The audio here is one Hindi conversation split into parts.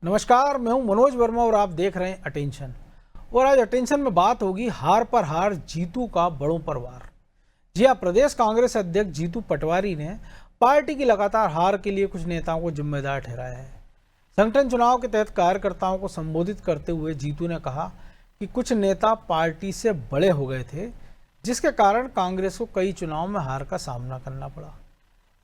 नमस्कार, मैं हूं मनोज वर्मा और आप देख रहे हैं अटेंशन। और आज अटेंशन में बात होगी हार पर हार, जीतू का बड़ों पर वार। जी हाँ, प्रदेश कांग्रेस अध्यक्ष जीतू पटवारी ने पार्टी की लगातार हार के लिए कुछ नेताओं को जिम्मेदार ठहराया है। संगठन चुनाव के तहत कार्यकर्ताओं को संबोधित करते हुए जीतू ने कहा कि कुछ नेता पार्टी से बड़े हो गए थे, जिसके कारण कांग्रेस को कई चुनाव में हार का सामना करना पड़ा।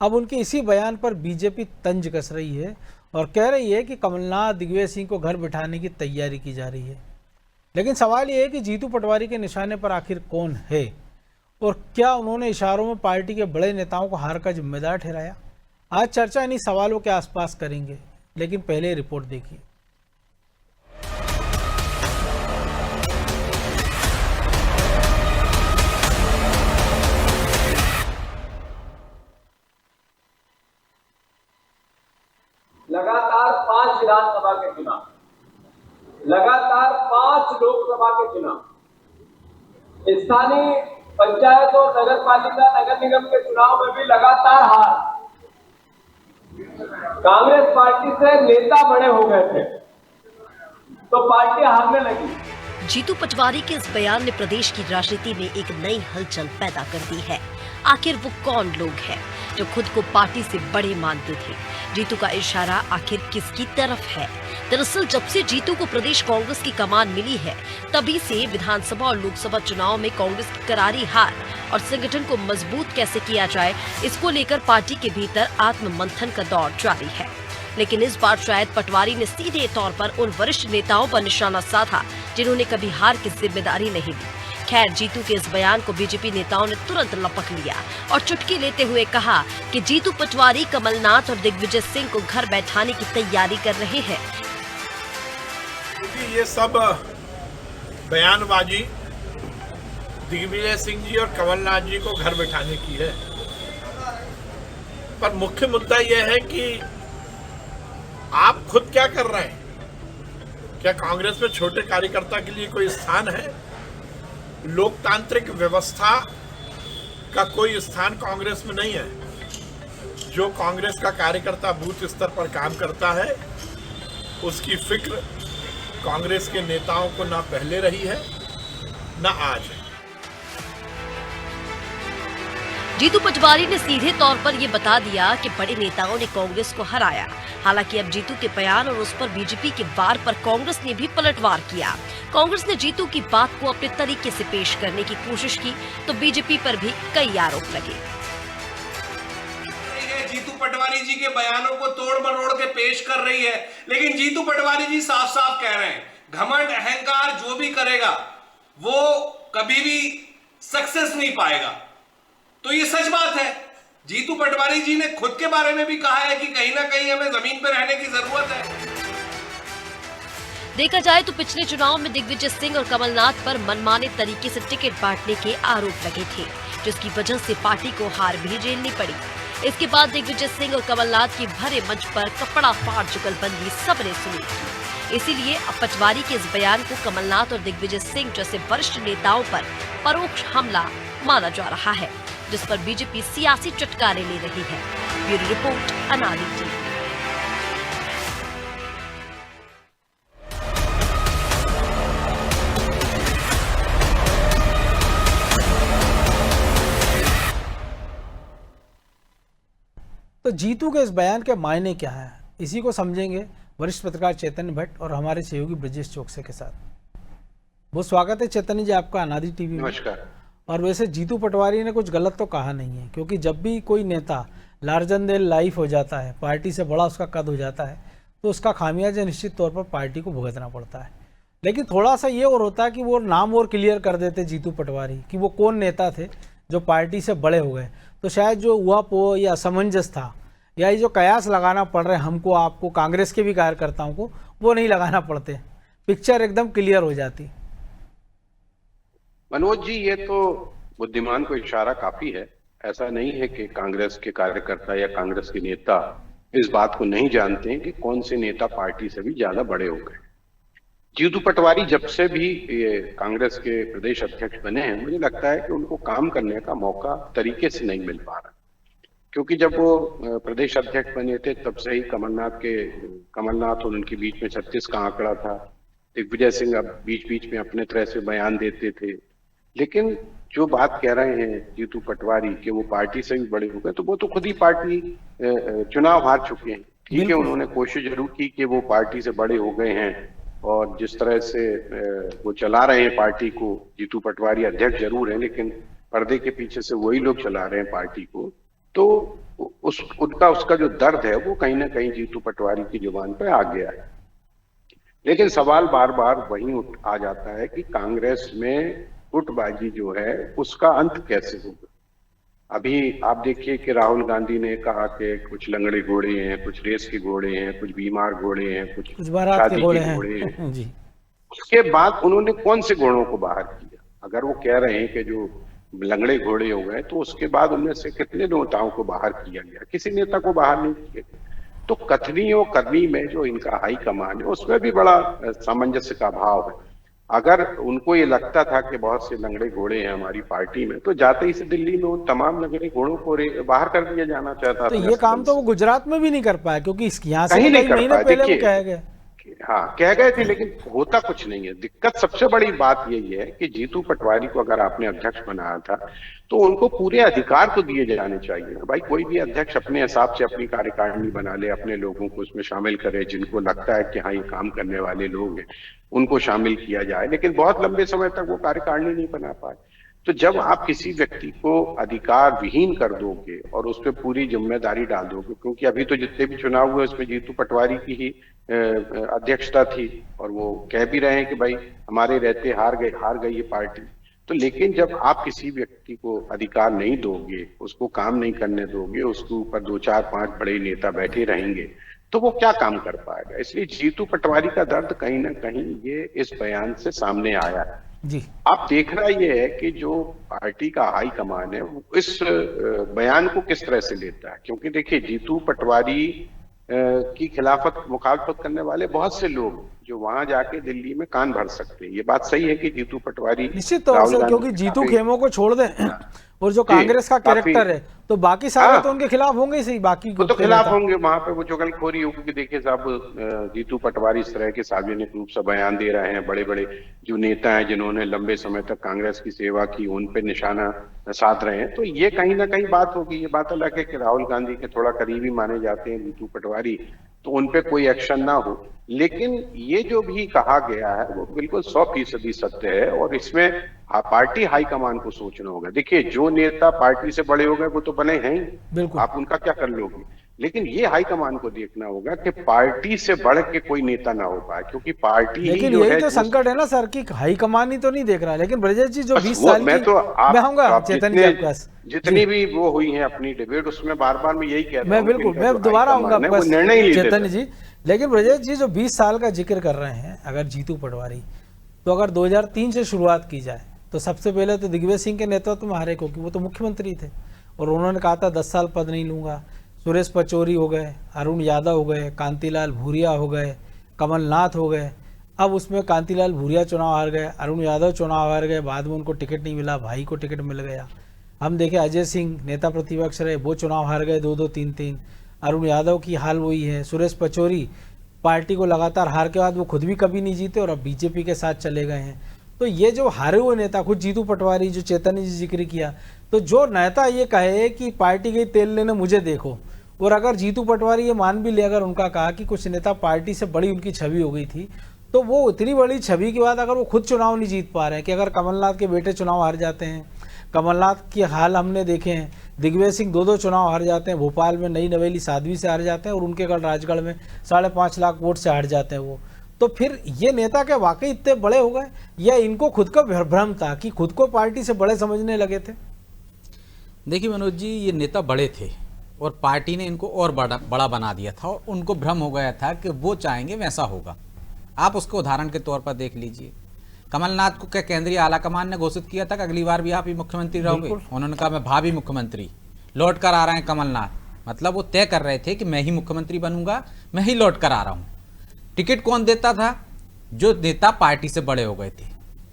अब उनके इसी बयान पर बीजेपी तंज कस रही है और कह रही है कि कमलनाथ, दिग्विजय सिंह को घर बिठाने की तैयारी की जा रही है। लेकिन सवाल ये है कि जीतू पटवारी के निशाने पर आखिर कौन है और क्या उन्होंने इशारों में पार्टी के बड़े नेताओं को हार का जिम्मेदार ठहराया? आज चर्चा इन्हीं सवालों के आसपास करेंगे, लेकिन पहले रिपोर्ट देखिए। लगातार 5 विधानसभा के चुनाव, लगातार 5 लोकसभा के चुनाव, स्थानीय पंचायत और नगर पालिका, नगर निगम के चुनाव में भी लगातार हार। कांग्रेस पार्टी से नेता बड़े हो गए थे तो पार्टी हारने लगी। जीतू पटवारी के इस बयान ने प्रदेश की राजनीति में एक नई हलचल पैदा कर दी है। आखिर वो कौन लोग हैं जो खुद को पार्टी से बड़े मानते थे? जीतू का इशारा आखिर किसकी तरफ है? दरअसल जब से जीतू को प्रदेश कांग्रेस की कमान मिली है, तभी से विधानसभा और लोकसभा चुनाव में कांग्रेस की करारी हार और संगठन को मजबूत कैसे किया जाए, इसको लेकर पार्टी के भीतर आत्ममंथन का दौर जारी है। लेकिन इस बार शायद पटवारी ने सीधे तौर पर उन वरिष्ठ नेताओं पर निशाना साधा जिन्होंने कभी हार की जिम्मेदारी नहीं ली। खैर, जीतू के इस बयान को बीजेपी नेताओं ने तुरंत लपक लिया और चुटकी लेते हुए कहा कि जीतू पटवारी कमलनाथ और दिग्विजय सिंह को घर बैठाने की तैयारी कर रहे हैं। ये सब बयानबाजी दिग्विजय सिंह जी और कमलनाथ जी को घर बैठाने की है, पर मुख्य मुद्दा यह है कि आप खुद क्या कर रहे हैं? क्या कांग्रेस में छोटे कार्यकर्ता के लिए कोई स्थान है? लोकतांत्रिक व्यवस्था का कोई स्थान कांग्रेस में नहीं है। जो कांग्रेस का कार्यकर्ता बूथ स्तर पर काम करता है, उसकी फिक्र कांग्रेस के नेताओं को ना पहले रही है ना आज है। जीतू पटवारी ने सीधे तौर पर ये बता दिया कि बड़े नेताओं ने कांग्रेस को हराया। हालांकि अब जीतू के बयान और उस पर बीजेपी के वार पर कांग्रेस ने भी पलटवार किया। कांग्रेस ने जीतू की बात को अपने तरीके से पेश करने की कोशिश की तो बीजेपी पर भी कई आरोप लगे। जीतू पटवारी जी के बयानों को तोड़ मरोड़ के पेश कर रही है, लेकिन जीतू पटवारी जी साफ साफ कह रहे हैं, घमंड अहंकार जो भी करेगा वो कभी भी सक्सेस नहीं पाएगा। तो ये सच बात है। जीतू पटवारी जी ने खुद के बारे में भी कहा है कि कहीं ना कहीं हमें जमीन पर रहने की जरूरत है। देखा जाए तो पिछले चुनाव में दिग्विजय सिंह और कमलनाथ पर मनमाने तरीके से टिकट बांटने के आरोप लगे थे, जिसकी वजह से पार्टी को हार भी झेलनी पड़ी। इसके बाद दिग्विजय सिंह और कमलनाथ की भरे मंच पर कपड़ा फाड़ जुगलबंदी सबने सुनी। इसीलिए अब पटवारी के इस बयान को कमलनाथ और दिग्विजय सिंह जैसे वरिष्ठ नेताओं पर परोक्ष हमला माना जा रहा है, जिस पर बीजेपी सियासी चटकारे ले रही है। ब्यूरो रिपोर्ट, अनादि टीवी। तो जीतू के इस बयान के मायने क्या है, इसी को समझेंगे वरिष्ठ पत्रकार चैतन्य भट्ट और हमारे सहयोगी ब्रजेश चौकसे के साथ। बहुत स्वागत है चैतन्य जी आपका अनादि टीवी में। नमस्कार। और वैसे जीतू पटवारी ने कुछ गलत तो कहा नहीं है, क्योंकि जब भी कोई नेता लार्जर देन लाइफ हो जाता है, पार्टी से बड़ा उसका कद हो जाता है, तो उसका खामियाजा निश्चित तौर पर पार्टी को भुगतना पड़ता है। लेकिन थोड़ा सा ये और होता है कि वो नाम और क्लियर कर देते जीतू पटवारी कि वो कौन नेता थे जो पार्टी से बड़े हो गए, तो शायद जो ऊहापोह या असमंजस था या ये जो कयास लगाना पड़ रहे हमको, आपको, कांग्रेस के भी कार्यकर्ताओं को, वो नहीं लगाना पड़ते, पिक्चर एकदम क्लियर हो जाती। मनोज जी, ये तो बुद्धिमान को इशारा काफी है। ऐसा नहीं है कि कांग्रेस के कार्यकर्ता या कांग्रेस के नेता इस बात को नहीं जानते हैं कि कौन से नेता पार्टी से भी ज्यादा बड़े हो गए। जीतू पटवारी जब से भी ये कांग्रेस के प्रदेश अध्यक्ष बने हैं, मुझे लगता है कि उनको काम करने का मौका तरीके से नहीं मिल पा रहा। क्योंकि जब वो प्रदेश अध्यक्ष बने थे तब से ही कमलनाथ और उनके बीच में 36 का आंकड़ा था। दिग्विजय सिंह अब बीच बीच में अपने तरह से बयान देते थे, लेकिन जो बात कह रहे हैं जीतू पटवारी कि वो पार्टी से भी बड़े हो गए, तो वो तो खुद ही पार्टी चुनाव हार चुके हैं। ठीक है, उन्होंने कोशिश जरूर की कि वो पार्टी से बड़े हो गए हैं और जिस तरह से वो चला रहे हैं पार्टी को, जीतू पटवारी अध्यक्ष जरूर है लेकिन पर्दे के पीछे से वही लोग चला रहे हैं पार्टी को, तो उसका जो दर्द है वो कहीं ना कहीं जीतू पटवारी की जुबान पे आ गया है। लेकिन सवाल बार बार वही आ जाता है कि कांग्रेस में गुटबाजी जो है उसका अंत कैसे होगा। अभी आप देखिए कि राहुल गांधी ने कहा कि कुछ लंगड़े घोड़े हैं, कुछ रेस के घोड़े हैं, कुछ बीमार घोड़े हैं, कुछ बारात के घोड़े हैं जी। उसके बाद उन्होंने कौन से घोड़ों को बाहर किया? अगर वो कह रहे हैं कि जो लंगड़े घोड़े हो गए, तो उसके बाद उनमें से कितने नेताओं को बाहर किया गया? किसी नेता को बाहर नहीं किया। तो कथनी और करनी में जो इनका हाई कमान है उसमें भी बड़ा सामंजस्य का भाव है। अगर उनको ये लगता था कि बहुत से लंगड़े घोड़े हैं हमारी पार्टी में, तो जाते ही से दिल्ली में उन तमाम लंगड़े घोड़ों को बाहर कर दिया जाना चाहता तो था। ये काम तो वो गुजरात में भी नहीं कर पाया, क्योंकि यहाँ से कहीं नहीं कर महीने पाया। पहले वो देखिए, कह गए। हाँ कह गए थे, लेकिन होता कुछ नहीं है। दिक्कत सबसे बड़ी बात यही है कि जीतू पटवारी को अगर आपने अध्यक्ष बनाया था तो उनको पूरे अधिकार तो दिए जाने चाहिए। भाई कोई भी अध्यक्ष अपने हिसाब से अपनी कार्यकारिणी बना ले, अपने लोगों को उसमें शामिल करे, जिनको लगता है कि हाँ ये काम करने वाले लोग हैं उनको शामिल किया जाए, लेकिन बहुत लंबे समय तक वो कार्यकारिणी नहीं बना पाए। तो जब आप किसी व्यक्ति को अधिकार विहीन कर दोगे और उस पर पूरी जिम्मेदारी डाल दोगे, क्योंकि अभी तो जितने भी चुनाव हुए उसमें जीतू पटवारी की ही अध्यक्षता थी और वो कह भी रहे हैं कि भाई हमारे रहते हार गई ये पार्टी। तो लेकिन जब आप किसी व्यक्ति को अधिकार नहीं दोगे, उसको काम नहीं करने दोगे, उसके ऊपर 2, 4, 5 बड़े नेता बैठे रहेंगे, तो वो क्या काम कर पाएगा? इसलिए जीतू पटवारी का दर्द कहीं ना कहीं ये इस बयान से सामने आया है जी। आप देख रहा ये है कि जो पार्टी का हाई कमान है वो इस बयान को किस तरह से लेता है। क्योंकि देखिए जीतू पटवारी की खिलाफत मुखालफत करने वाले बहुत से लोग जो वहां जाके दिल्ली में कान भर सकते हैं। ये बात सही है कि जीतू पटवारी निश्चित तौर से, क्योंकि जीतू खेमों को छोड़ दें और जो कांग्रेस का कैरेक्टर है तो बाकी सारे तो उनके खिलाफ होंगे ही सही। बाकी तो खिलाफ होंगे, वहां पे वो चुगलखोरी होगी कि देखिए साहब जीतू पटवारी इस तरह के सार्वजनिक रूप से बयान दे रहे हैं। बड़े बड़े जो नेता हैं जिन्होंने लंबे समय तक कांग्रेस की सेवा की उन पे निशाना साध रहे हैं। तो ये कहीं ना कहीं बात होगी। ये बात अलग है कि राहुल गांधी के थोड़ा करीबी माने जाते हैं जीतू पटवारी, तो उनपे कोई एक्शन ना हो। लेकिन ये जो भी कहा गया है वो बिल्कुल 100% सत्य है और इसमें पार्टी हाईकमान को सोचना होगा। देखिए जो नेता पार्टी से बड़े हो गए वो तो बने हैं ही, बिल्कुल आप उनका क्या कर लोगे। लेकिन ये हाईकमान को देखना होगा कि पार्टी से बढ़ के कोई नेता ना हो पाए, क्योंकि पार्टी लेकिन यही तो संकट है ना सर कि हाईकमान ही तो नहीं देख रहा। लेकिन ब्रजेश जी जो 20 साल मैं तो चेतन जी आपके पास जितनी भी वो हुई है अपनी डिबेट उसमें बार बार मैं यही कहता हूं, मैं बिल्कुल मैं दोबारा आऊंगा आपके पास चेतन जी। लेकिन ब्रजेश जी जो 20 साल का जिक्र कर रहे हैं अगर जीतू पटवारी, तो अगर 2003 से शुरुआत की जाए तो सबसे पहले तो दिग्विजय सिंह के नेतृत्व में हारे, क्योंकि वो तो मुख्यमंत्री थे और उन्होंने कहा था 10 साल पद नहीं लूंगा। सुरेश पचौरी हो गए, अरुण यादव हो गए, कांतिलाल भूरिया हो गए, कमलनाथ हो गए। अब उसमें कांतिलाल भूरिया चुनाव हार गए, अरुण यादव चुनाव हार गए, बाद में उनको टिकट नहीं मिला, भाई को टिकट मिल गया। हम देखें अजय सिंह नेता प्रतिपक्ष रहे, वो चुनाव हार गए 2-2, 3-3। अरुण यादव की हाल वही है। सुरेश पचौरी पार्टी को लगातार हार के बाद वो खुद भी कभी नहीं जीते और अब बीजेपी के साथ चले गए हैं। तो ये जो हारे हुए नेता, खुद जीतू पटवारी जो चेतन जी जिक्र किया, तो जो नेता ये कहे कि पार्टी गई तेल लेने मुझे देखो, और अगर जीतू पटवारी ये मान भी ले अगर उनका कहा कि कुछ नेता पार्टी से बड़ी उनकी छवि हो गई थी, तो वो इतनी बड़ी छवि के बाद अगर वो खुद चुनाव नहीं जीत पा रहे हैं कि अगर कमलनाथ के बेटे चुनाव हार जाते हैं, कमलनाथ की हाल हमने देखे हैं, दिग्विजय सिंह 2-2 चुनाव हार जाते हैं, भोपाल में नई नवेली साध्वी से हार जाते हैं और उनके कल राजगढ़ में 5.5 लाख वोट से हार जाते हैं वो। तो फिर ये नेता के वाकई इतने बड़े हो गए या इनको खुद का भ्रम था कि खुद को पार्टी से बड़े समझने लगे थे? देखिए मनोज जी, ये नेता बड़े थे और पार्टी ने इनको और बड़ा बना दिया था और उनको भ्रम हो गया था कि वो चाहेंगे वैसा होगा। आप उसको उदाहरण के तौर पर देख लीजिए, कमलनाथ को क्या केंद्रीय आलाकमान ने घोषित किया था कि अगली बार भी आप ही मुख्यमंत्री रहोगे? उन्होंने कहा मैं भावी मुख्यमंत्री। लौट कर आ रहे हैं कमलनाथ, मतलब वो तय कर रहे थे कि मैं ही मुख्यमंत्री बनूंगा, मैं ही लौट कर आ रहा हूं। टिकट कौन देता था? जो नेता पार्टी से बड़े हो गए थे।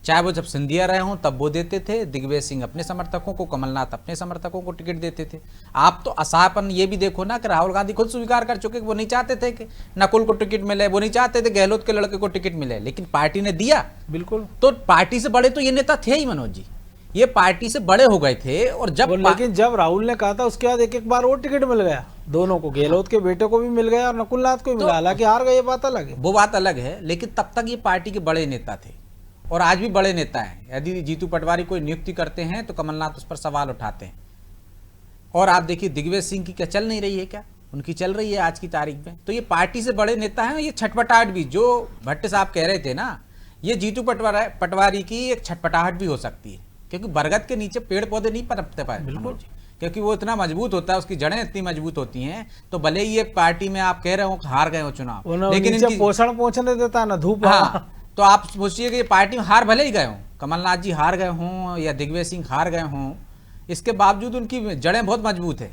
चाहे वो जब सिंधिया रहे हों तब वो देते थे, दिग्विजय सिंह अपने समर्थकों को, कमलनाथ अपने समर्थकों को टिकट देते थे। आप तो असहायपन ये भी देखो ना कि राहुल गांधी खुद स्वीकार कर चुके कि वो नहीं चाहते थे कि नकुल को टिकट मिले, वो नहीं चाहते थे गहलोत के लड़के को टिकट मिले, लेकिन पार्टी ने दिया। बिल्कुल। तो पार्टी से बड़े तो ये नेता थे ही मनोज जी, ये पार्टी से बड़े हो गए थे। और जब लेकिन जब राहुल ने कहा था उसके बाद एक एक बार और टिकट मिल गया दोनों को, गहलोत के बेटे को भी मिल गया और नकुलनाथ को भी मिला, हालांकि हार गए, ये बात अलग है। वो बात अलग है, लेकिन तब तक ये पार्टी के बड़े नेता थे और आज भी बड़े नेता हैं। यदि जीतू पटवारी कोई नियुक्ति करते हैं तो कमलनाथ उस पर सवाल उठाते हैं। और आप देखिए दिग्विजय सिंह की क्या चल नहीं रही है, क्या उनकी चल रही है आज की तारीख में। तो ये पार्टी से बड़े नेता हैं। ये छटपटाहट भी जो भट्ट साहब कह रहे थे ना, ये जीतू पटवारी की एक छटपटाहट भी हो सकती है, क्योंकि बरगद के नीचे पेड़ पौधे नहीं पनपते पाए, बिल्कुल, क्योंकि वो इतना मजबूत होता है, उसकी जड़ें इतनी मजबूत होती हैं। तो भले ही ये पार्टी में आप कह रहे हो हार गए हो चुनाव, लेकिन इनकी पोषण पहुंचने देता ना धूप। हाँ, तो आप सोचिए कि ये पार्टी में हार भले ही गए हों, कमलनाथ जी हार गए हों या दिग्विजय सिंह हार गए हों, इसके बावजूद उनकी जड़ें बहुत मजबूत है,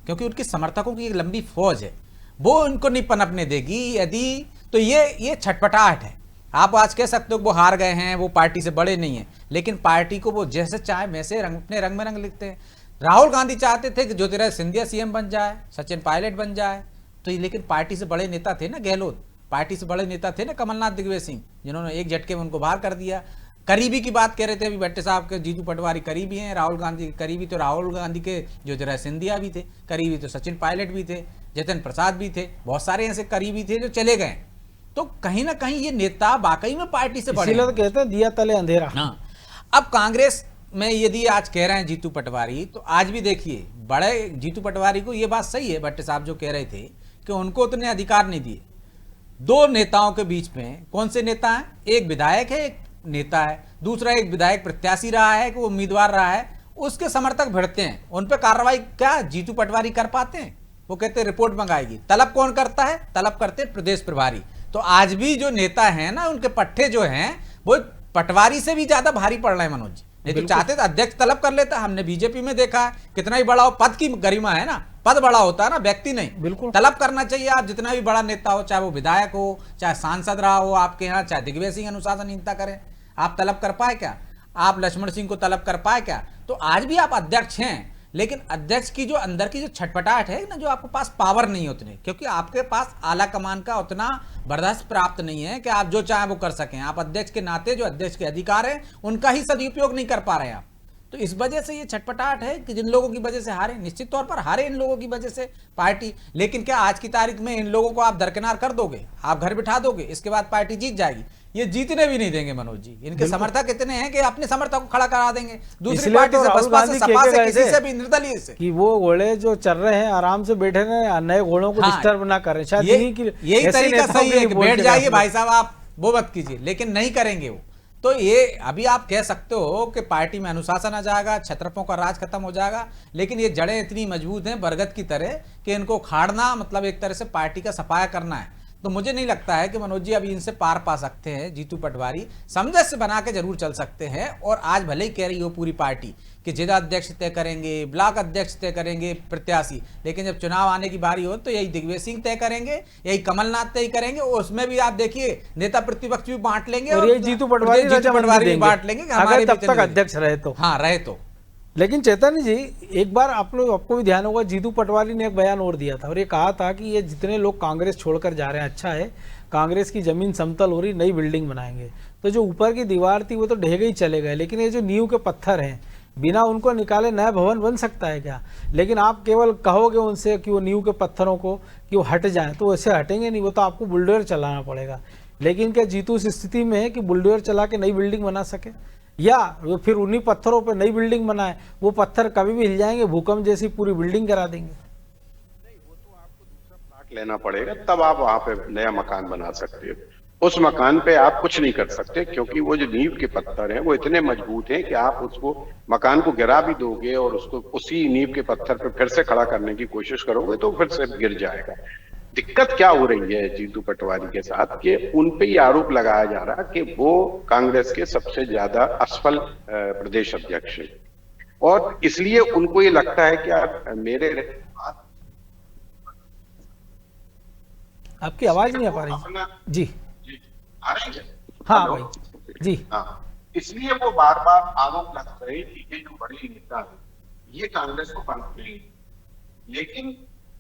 क्योंकि उनके समर्थकों की एक लंबी फौज है, वो उनको नहीं पनपने देगी। यदि तो ये छटपटाहट है। आप आज कह सकते हो वो हार गए हैं, वो पार्टी से बड़े नहीं हैं, लेकिन पार्टी को वो जैसे चाहे वैसे अपने रंग में रंग लिखते हैं। राहुल गांधी चाहते थे कि ज्योतिरादित्य सिंधिया सीएम बन जाए, सचिन पायलट बन जाए, तो लेकिन पार्टी से बड़े नेता थे ना गहलोत, पार्टी से बड़े नेता थे ना कमलनाथ, दिग्विजय सिंह, जिन्होंने एक झटके में उनको बाहर कर दिया। करीबी की बात कह रहे थे अभी भट्टे साहब के, जीतू पटवारी करीबी हैं राहुल गांधी के। करीबी तो राहुल गांधी के ज्योतिरादित्य सिंधिया भी थे, करीबी तो सचिन पायलट भी थे, जितिन प्रसाद भी थे, बहुत सारे ऐसे करीबी थे जो चले गए। तो कहीं ना कहीं ये नेता वाकई में पार्टी से बड़े, इसीलिए तो कहते हैं दिया तले अंधेरा। हाँ, अब कांग्रेस में यदि आज कह रहे हैं जीतू पटवारी, तो आज भी देखिए बड़े जीतू पटवारी को ये बात सही है भट्टे साहब जो कह रहे थे कि उनको उतने अधिकार नहीं दिए। दो नेताओं के बीच में कौन से नेता हैं, एक विधायक है, एक नेता है, दूसरा एक विधायक प्रत्याशी रहा है कि वो उम्मीदवार रहा है, उसके समर्थक भिड़ते हैं, उन पर कार्रवाई क्या जीतू पटवारी कर पाते हैं? वो कहते हैं रिपोर्ट मंगाएगी। तलब कौन करता है? तलब करते प्रदेश प्रभारी। तो आज भी जो नेता है ना, उनके पट्टे जो हैं वो पटवारी से भी ज्यादा भारी पड़ रहे हैं मनोज जी। नहीं तो चाहते तो अध्यक्ष तलब कर लेता। हमने बीजेपी में देखा है, कितना ही बड़ा हो, पद की गरिमा है ना, पद बड़ा होता है ना, व्यक्ति नहीं। बिल्कुल तलब करना चाहिए। आप जितना भी बड़ा नेता हो, चाहे वो विधायक हो, चाहे सांसद रहा हो आपके यहाँ, चाहे दिग्विजय सिंह अनुशासनहीनता करें, आप तलब कर पाए क्या? आप लक्ष्मण सिंह को तलब कर पाए क्या? तो आज भी आप अध्यक्ष हैं, लेकिन अध्यक्ष की जो अंदर की जो छटपटाहट है ना, जो आपके पास पावर नहीं उतने, क्योंकि आपके पास आला कमान का उतना बर्दाश्त प्राप्त नहीं है कि आप जो चाहें वो कर सकें। आप अध्यक्ष के नाते जो अध्यक्ष के अधिकार हैं उनका ही सदुपयोग नहीं कर पा रहे हैं आप। तो इस वजह से ये छटपटाहट है कि जिन लोगों की वजह से हारे, निश्चित तौर पर हारे इन लोगों की वजह से पार्टी। लेकिन क्या आज की तारीख में इन लोगों को आप दरकिनार कर दोगे, आप घर बिठा दोगे, इसके बाद पार्टी जीत जाएगी? ये जीतने भी नहीं देंगे मनोज जी। इनके समर्थक इतने हैं कि अपने समर्थक को खड़ा करा देंगे दूसरी पार्टी से, बसपा से, सपा से, किसी से भी, निर्दलीय से। कि वो घोड़े जो चल रहे हैं आराम से बैठे रहे, नए घोड़ों को डिस्टर्ब ना करें। शायद यही तरीका सही है कि बैठ जाइए भाई साहब, आप वो मत कीजिए, लेकिन नहीं करेंगे वो। तो ये अभी आप कह सकते हो कि पार्टी में अनुशासन आ जाएगा, छत्रपों का राज खत्म हो जाएगा, लेकिन ये जड़ें इतनी मजबूत हैं बरगद की तरह कि इनको खाड़ना मतलब एक तरह से पार्टी का सफाया करना है। तो मुझे नहीं लगता है कि मनोज जी अभी इनसे पार पा सकते हैं। जीतू पटवारी सामंजस्य बना के जरूर चल सकते हैं। और आज भले ही कह रही हो पूरी पार्टी कि जिला अध्यक्ष तय करेंगे, ब्लॉक अध्यक्ष तय करेंगे, प्रत्याशी, लेकिन जब चुनाव आने की बारी हो तो यही दिग्विजय सिंह तय करेंगे, यही कमलनाथ तय करेंगे। उसमें भी आप देखिए नेता प्रतिपक्ष भी बांट लेंगे और यही जीतू पटवारी भी बांट लेंगे, हमारे तब तक अध्यक्ष रहे तो। हाँ, रहे तो। लेकिन चैतन्य जी, एक बार आपको भी ध्यान होगा, जीतू पटवारी ने एक बयान और दिया था और ये कहा था कि ये जितने लोग कांग्रेस छोड़कर जा रहे हैं, अच्छा है, कांग्रेस की जमीन समतल हो रही, नई बिल्डिंग बनाएंगे। तो जो ऊपर की दीवार थी वो तो ढह गई, चले गए, लेकिन ये जो नींव के पत्थर हैं, बिना उनको निकाले नया भवन बन सकता है क्या? लेकिन आप केवल कहोगे उनसे कि वो नींव के पत्थरों को कि वो हट जाएं, तो वैसे हटेंगे नहीं, वो तो आपको बुलडोजर चलाना पड़ेगा। लेकिन क्या जीतू इस स्थिति में है कि बुलडोजर चला के नई बिल्डिंग बना सके, या वो फिर उन्हीं पत्थरों पर नई बिल्डिंग बनाए? वो पत्थर कभी भी हिल जाएंगे, भूकंप जैसी पूरी बिल्डिंग करा देंगे। नहीं, वो तो आपको दूसरा प्लाट लेना पड़ेगा, तब आप वहां पे नया मकान बना सकते हो। उस मकान पे आप कुछ नहीं कर सकते, क्योंकि वो जो नींव के पत्थर हैं वो इतने मजबूत हैं कि आप उसको मकान को गिरा भी दोगे और उसको उसी नींव के पत्थर पे फिर से खड़ा करने की कोशिश करोगे तो फिर से गिर जाएगा। दिक्कत क्या हो रही है जीतू पटवारी के साथ कि उन पे ही आरोप लगाया जा रहा कि वो कांग्रेस के सबसे ज्यादा असफल प्रदेश अध्यक्ष है, और इसलिए उनको ये लगता है कि मेरे आपकी आवाज नहीं आ पा रही जी। आ रही है? हाँ भाई जी। हाँ, इसलिए वो बार बार आरोप लगा रहे कि ये जो बड़े नेता हैं ये कांग्रेस को पनपने नहीं, लेकिन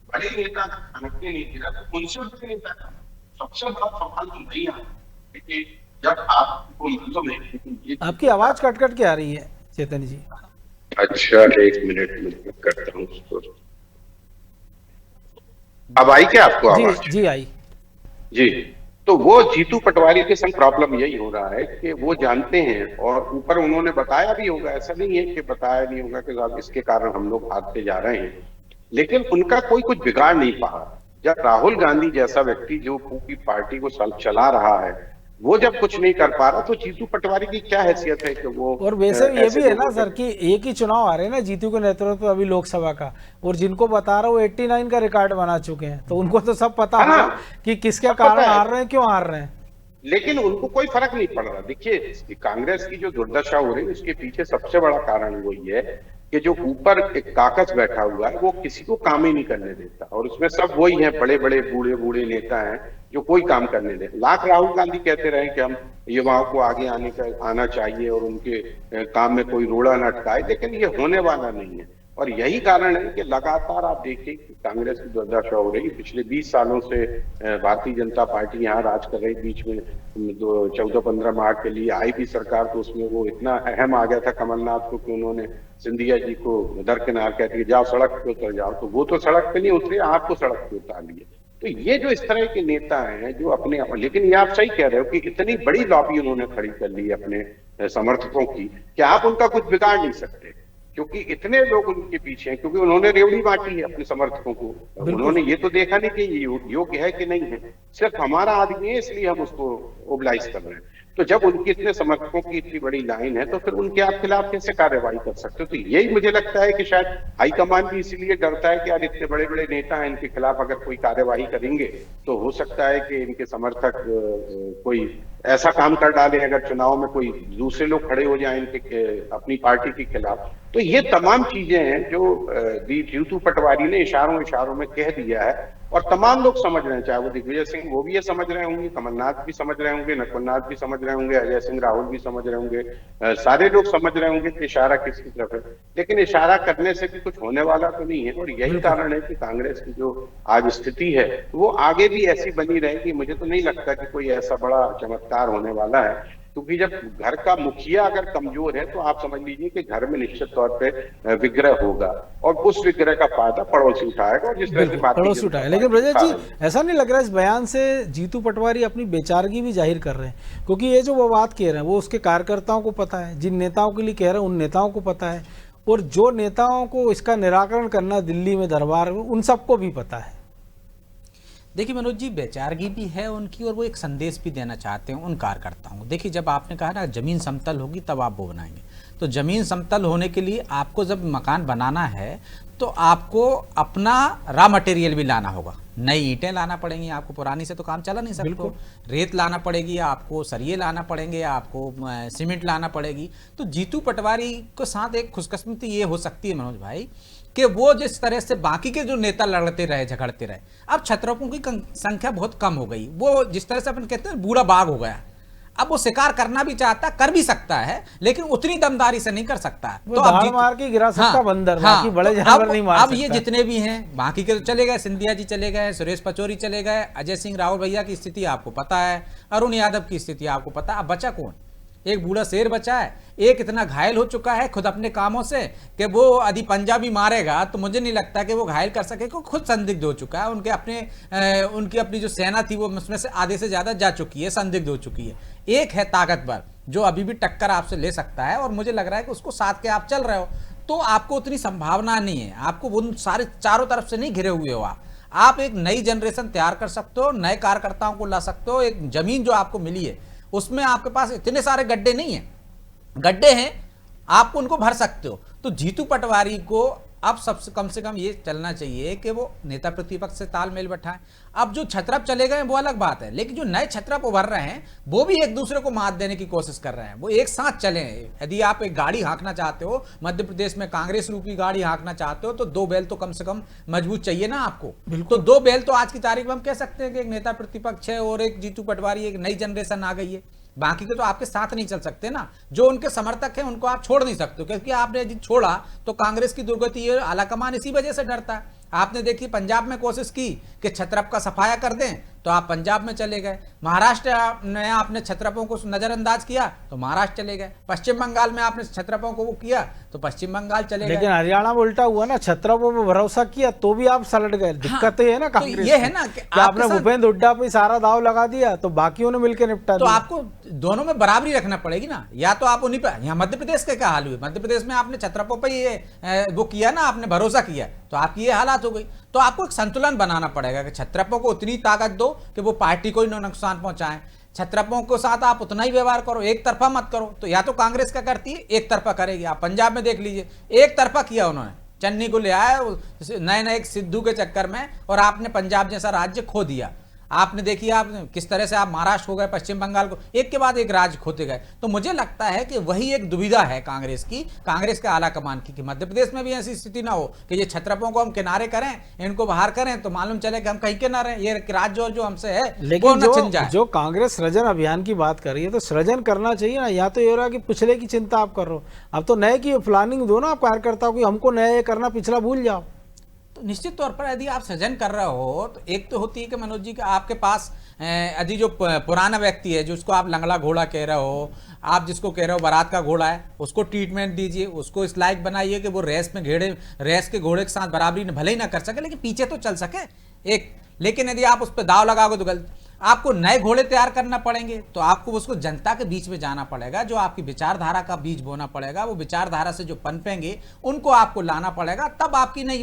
बड़े नेता पनपने नहीं दे रहा तो उनसे बड़े नेता का सबसे बड़ा सवाल तो नहीं आता, क्योंकि जब आपको मालूम है आपकी आवाज कट कट के आ रही है चेतन जी। अच्छा, एक मिनट में करता हूँ उसको। अब आई क्या आपको आवाज? जी आई। जी, तो वो जीतू पटवारी के संग प्रॉब्लम यही हो रहा है कि वो जानते हैं और ऊपर उन्होंने बताया भी होगा, ऐसा नहीं है कि बताया नहीं होगा कि साहब इसके कारण हम लोग हारते जा रहे हैं, लेकिन उनका कोई कुछ बिगाड़ नहीं पा। जब राहुल गांधी जैसा व्यक्ति जो पूरी पार्टी को चला रहा है वो जब कुछ नहीं कर पा रहा तो जीतू पटवारी की क्या हैसियत है कि वो। और वैसे ये भी है ना सर कि एक ही चुनाव आ रहे हैं ना जीतू के नेतृत्व में अभी लोकसभा का, और जिनको बता रहा हूँ 89 का रिकॉर्ड बना चुके हैं, तो उनको तो सब पता है कि किसके कारण हार रहे हैं, क्यों हार रहे हैं। लेकिन उनको कोई फर्क नहीं पड़ रहा। देखिए, कांग्रेस की जो दुर्दशा हो रही है उसके पीछे सबसे बड़ा कारण वही है कि जो ऊपर एक काकस बैठा हुआ है वो किसी को काम ही नहीं करने देता, और उसमें सब वही हैं, बड़े बड़े बूढ़े बूढ़े नेता हैं जो कोई काम करने दे। लाख राहुल गांधी कहते रहे कि हम युवाओं को आगे आना चाहिए और उनके काम में कोई रोड़ा न अटकाए, लेकिन ये होने वाला नहीं है। और यही कारण है कि लगातार आप देखिए कि कांग्रेस की दुर्दशा हो रही। पिछले 20 सालों से भारतीय जनता पार्टी यहाँ राज कर रही। बीच में 14-15 मार्च के लिए आई भी सरकार, तो उसमें वो इतना अहम आ गया था कमलनाथ को कि उन्होंने सिंधिया जी को दरकिनार कहते जाओ सड़क पे उतर जाओ, तो वो तो सड़क पे नहीं उतरे, आपको सड़क पे उतार लिए। तो ये जो इस तरह के नेता हैं जो अपने, लेकिन ये आप सही कह रहे हो कि इतनी बड़ी लॉबी उन्होंने खड़ी कर ली अपने समर्थकों की कि आप उनका कुछ बिगाड़ नहीं सकते, क्योंकि इतने लोग उनके पीछे हैं, क्योंकि उन्होंने रेवड़ी बांटी है अपने समर्थकों को। उन्होंने ये तो देखा नहीं कि ये योग्य है कि नहीं है, सिर्फ हमारा आदमी है इसलिए हम उसको ओबलाइज कर रहे हैं। तो जब उनके इतने समर्थकों की इतनी बड़ी लाइन है तो फिर उनके आप खिलाफ कैसे कार्रवाई कर सकते हो? तो यही मुझे लगता है कि शायद हाईकमान भी इसीलिए डरता है कि यार इतने बड़े बड़े नेता हैं, इनके खिलाफ अगर कोई कार्रवाई करेंगे तो हो सकता है कि इनके समर्थक कोई ऐसा काम कर डाले, अगर चुनाव में कोई दूसरे लोग खड़े हो जाए इनके अपनी पार्टी के खिलाफ। तो ये तमाम चीजें हैं जो जीतू पटवारी ने इशारों में कह दिया है, और तमाम लोग समझ रहे हैं, चाहे वो दिग्विजय सिंह वो भी ये समझ रहे होंगे, कमलनाथ भी समझ रहे होंगे, नकुलनाथ भी समझ रहे होंगे, अजय सिंह राहुल भी समझ रहे होंगे, सारे लोग समझ रहे होंगे कि इशारा किसकी तरफ है। लेकिन इशारा करने से भी कुछ होने वाला तो नहीं है, और यही कारण है कि कांग्रेस की जो आज स्थिति है वो आगे भी ऐसी बनी रहेगी। मुझे तो नहीं लगता कि कोई ऐसा बड़ा चमत्कार होने वाला है, क्योंकि जब घर का मुखिया अगर कमजोर है तो आप समझ लीजिए कि घर में निश्चित तौर पे विग्रह होगा, और उस विग्रह का फायदा पड़ोसी उठाएगा। और जिस तरह से पड़ोसी उठाएगा। लेकिन ब्रजेश जी, ऐसा नहीं लग रहा इस बयान से जीतू पटवारी अपनी बेचारगी भी जाहिर कर रहे हैं? क्योंकि ये जो वो बात कह रहे हैं वो उसके कार्यकर्ताओं को पता है, जिन नेताओं के लिए कह रहे हैं उन नेताओं को पता है, और जो नेताओं को इसका निराकरण करना दिल्ली में दरबार में उन सबको भी पता है। देखिए मनोज जी, बेचारगी भी है उनकी, और वो एक संदेश भी देना चाहते हैं उन कार्यकर्ताओं को। देखिए, जब आपने कहा ना जमीन समतल होगी तब आप वो बनाएंगे, तो जमीन समतल होने के लिए आपको जब मकान बनाना है तो आपको अपना रॉ मटेरियल भी लाना होगा। नई ईंटें लाना पड़ेंगी आपको, पुरानी से तो काम चला नहीं सकता। रेत लाना पड़ेगी आपको, सरिये लाना पड़ेंगे आपको, सीमेंट लाना पड़ेगी। तो जीतू पटवारी के साथ एक खुशकिस्मती ये हो सकती है मनोज भाई कि वो जिस तरह से बाकी के जो नेता लड़ते रहे, झगड़ते रहे, अब छतरपों की संख्या बहुत कम हो गई। वो जिस तरह से अपन कहते हैं बूढ़ा बाघ हो गया, अब वो शिकार करना भी चाहता, कर भी सकता है, लेकिन उतनी दमदारी से नहीं कर सकता है। तो अब मार के गिरा सकता बंदर, बाकी बड़े जानवर नहीं मार अब सकता। ये जितने भी हैं बाकी के तो चले गए, सिंधिया जी चले गए, सुरेश पचौरी चले गए, अजय सिंह राहुल भैया की स्थिति आपको पता है, अरुण यादव की स्थिति आपको पता है। अब बचा कौन? एक बूढ़ा शेर बचा है, एक इतना घायल हो चुका है खुद अपने कामों से कि वो यदि पंजाबी मारेगा तो मुझे नहीं लगता कि वो घायल कर सके, क्योंकि खुद संदिग्ध हो चुका है। उनकी अपनी जो सेना थी वो उसमें से आधे से ज्यादा जा चुकी है, संदिग्ध हो चुकी है। एक है ताकतवर जो अभी भी टक्कर आपसे ले सकता है, और मुझे लग रहा है कि उसको साथ के आप चल रहे हो, तो आपको उतनी संभावना नहीं है। आपको उन सारे चारों तरफ से नहीं घिरे हुए हो आप एक नई जनरेशन तैयार कर सकते हो, नए कार्यकर्ताओं को ला सकते हो। एक जमीन जो आपको मिली है उसमें आपके पास इतने सारे गड्ढे नहीं हैं, गड्ढे हैं, आपको उनको भर सकते हो। तो जीतू पटवारी को अब सबसे कम से कम ये चलना चाहिए कि वो नेता प्रतिपक्ष से तालमेल बैठाएं। अब जो छत्रप चले गए वो अलग बात है, लेकिन जो नए छत्रप उभर रहे हैं वो भी एक दूसरे को मात देने की कोशिश कर रहे हैं। वो एक साथ चले। यदि आप एक गाड़ी हाँकना चाहते हो, मध्य प्रदेश में कांग्रेस रूपी गाड़ी हाँकना चाहते हो, तो 2 बैल तो कम से कम मजबूत चाहिए ना आपको। तो 2 बैल तो आज की तारीख में हम कह सकते हैं कि एक नेता प्रतिपक्ष है और एक जीतू पटवारी, एक नई जनरेशन आ गई है। बाकी के तो आपके साथ नहीं चल सकते ना। जो उनके समर्थक हैं उनको आप छोड़ नहीं सकते, क्योंकि आपने यदि छोड़ा तो कांग्रेस की दुर्गति, ये आलाकमान इसी वजह से डरता है। आपने देखी पंजाब में कोशिश की कि छत्रप का सफाया कर दें, तो आप पंजाब में चले गए। महाराष्ट्र में आपने छत्रपों को नजरअंदाज किया तो महाराष्ट्र चले गए। पश्चिम बंगाल में आपने छत्रपों को वो किया तो पश्चिम बंगाल चले गए। लेकिन हरियाणा में उल्टा हुआ ना, छत्रपों पे भरोसा किया तो भी आप सलट गए। दिक्कत ये है ना कांग्रेस तो ये है ना कि आपने भूपेंद्र हुड्डा पे सारा दाव लगा दिया तो बाकियों ने मिलकर निपटा तो दिया। आपको दोनों में बराबरी रखना पड़ेगी ना। या तो आप उन्हीं पर, यहाँ मध्य प्रदेश के क्या हाल हुए, मध्य प्रदेश में आपने छत्रपों पर ये वो किया ना, आपने भरोसा किया तो आपकी ये हालात हो गई। तो आपको एक संतुलन बनाना पड़ेगा कि छत्रपों को उतनी ताकत दो कि वो पार्टी को ही नुकसान पहुंचाएं, छत्रपों के साथ आप उतना ही व्यवहार करो, एक तरफा मत करो। तो या तो कांग्रेस क्या करती है, एक तरफा करेगी। आप पंजाब में देख लीजिए, एक तरफा किया उन्होंने, चन्नी को ले आया नए नए सिद्धू के चक्कर में, और आपने पंजाब जैसा राज्य खो दिया। आपने देखिए आप किस तरह से आप महाराष्ट्र हो गए, पश्चिम बंगाल को एक के बाद एक राज्य खोते गए। तो मुझे लगता है कि वही एक दुविधा है कांग्रेस की, कांग्रेस के आला कमान की, कि मध्य प्रदेश में भी ऐसी स्थिति ना हो कि ये छत्रपों को हम किनारे करें, इनको बाहर करें तो मालूम चले कि हम कहीं के ना रहे, ये राज्य जो हमसे है लेकिन जो कांग्रेस सृजन अभियान की बात कर रही है तो सृजन करना चाहिए ना। या तो ये रहा कि पिछले की चिंता आप कर रहे हो, अब तो नए की प्लानिंग दो ना आप कार्यकर्ताओं की, हमको नया ये करना, पिछला भूल जाओ। तो निश्चित तौर पर यदि आप सृजन कर रहे हो तो एक तो होती है कि मनोज जी का आपके पास यदि जो पुराना व्यक्ति है, जिसको आप लंगड़ा घोड़ा कह रहे हो, आप जिसको कह रहे हो बारात का घोड़ा है, उसको ट्रीटमेंट दीजिए, उसको इस लायक बनाइए कि वो रेस के घोड़े के साथ बराबरी भले ही ना कर सके लेकिन पीछे तो चल सके एक। लेकिन यदि आप उस पर दाव लगाओगे तो गलत, आपको नए घोड़े तैयार करना पड़ेंगे। तो आपको उसको जनता के बीच में जाना पड़ेगा, जो आपकी विचारधारा का बीज बोना पड़ेगा, वो विचारधारा से जो पनपेंगे उनको आपको लाना पड़ेगा, तब आपकी नई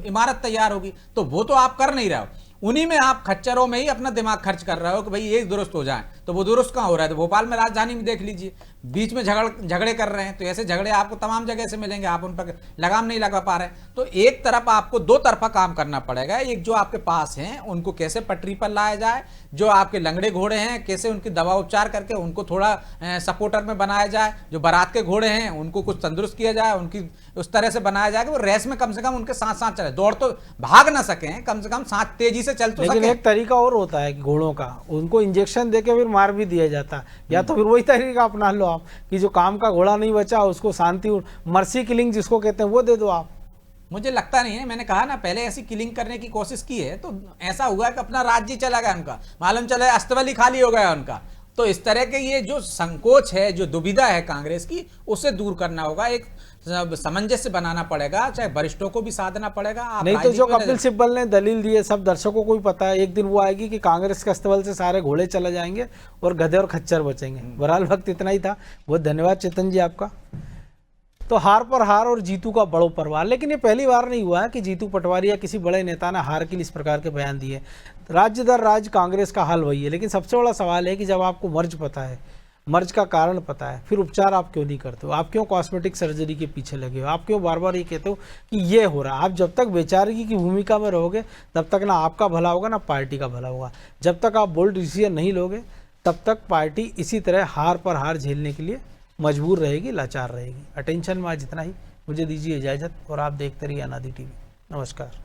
इमारत तैयार होगी। तो वो तो आप कर नहीं रहे हो, उन्हीं में आप खच्चरों में ही अपना दिमाग खर्च कर रहे हो कि भाई ये दुरुस्त हो जाए। तो वो दुरुस्त कहाँ हो रहा है? तो भोपाल में राजधानी में देख लीजिए, बीच में झगड़े कर रहे हैं। तो ऐसे झगड़े आपको तमाम जगह से मिलेंगे, आप उन पर लगाम नहीं लगा पा रहे हैं। तो एक तरफ आपको दो तरफा काम करना पड़ेगा। एक जो आपके पास हैं उनको कैसे पटरी पर लाया जाए, जो आपके लंगड़े घोड़े हैं कैसे उनकी दवा उपचार करके उनको थोड़ा सपोर्टर में बनाया जाए, जो बारात के घोड़े हैं उनको कुछ तंदुरुस्त किया जाए, उनकी उस तरह से बनाया जाए कि वो रेस में कम से कम उनके साथ साथ चले, दौड़ तो भाग ना सकें, कम से कम साथ तेजी से चल तो लेकिन सकें। एक तरीका और होता है घोड़ों का, उनको इंजेक्शन देके फिर मार भी दिया जाता है। या तो फिर वही तरीका अपना लो आप कि जो काम का घोड़ा नहीं बचा उसको शांति, मर्सी किलिंग जिसको कहते हैं वो दे दो आप। मुझे लगता नहीं है, मैंने कहा ना पहले ऐसी किलिंग करने की कोशिश की है तो ऐसा हुआ कि अपना राज्य चला गया उनका, मालूम चला अस्तबल ही खाली हो गया उनका। तो इस तरह के ये जो संकोच है, जो दुविधा है कांग्रेस की, उससे दूर करना होगा, एक सामंजस्य बनाना पड़ेगा, चाहे वरिष्ठों को भी साधना पड़ेगा। नहीं तो जो कपिल सिब्बल ने दलील दी है सब दर्शकों को भी पता है, एक दिन वो आएगी कि कांग्रेस के अस्तबल से सारे घोड़े चले जाएंगे और गधे और खच्चर बचेंगे। बहरहाल वक्त इतना ही था, बहुत धन्यवाद चेतन जी आपका। तो हार पर हार और जीतू का बड़ो परवार। लेकिन ये पहली बार नहीं हुआ है कि जीतू पटवारी या किसी बड़े नेता ने हार के लिए इस प्रकार के बयान दिए। राज्य दर राज्य कांग्रेस का हाल वही है। लेकिन सबसे बड़ा सवाल है कि जब आपको मर्ज पता है, मर्ज का कारण पता है, फिर उपचार आप क्यों नहीं करते हो? आप क्यों कॉस्मेटिक सर्जरी के पीछे लगे हो? आप क्यों बार बार ये कहते हो कि ये हो रहा? आप जब तक बेचारगी की भूमिका में रहोगे तब तक ना आपका भला होगा ना पार्टी का भला होगा। जब तक आप बोल्ड डिसीजन नहीं लोगे तब तक पार्टी इसी तरह हार पर हार झेलने के लिए मजबूर रहेगी, लाचार रहेगी। अटेंशन में आज इतना ही, मुझे दीजिए इजाज़त और आप देखते रहिए अनादि टीवी। नमस्कार।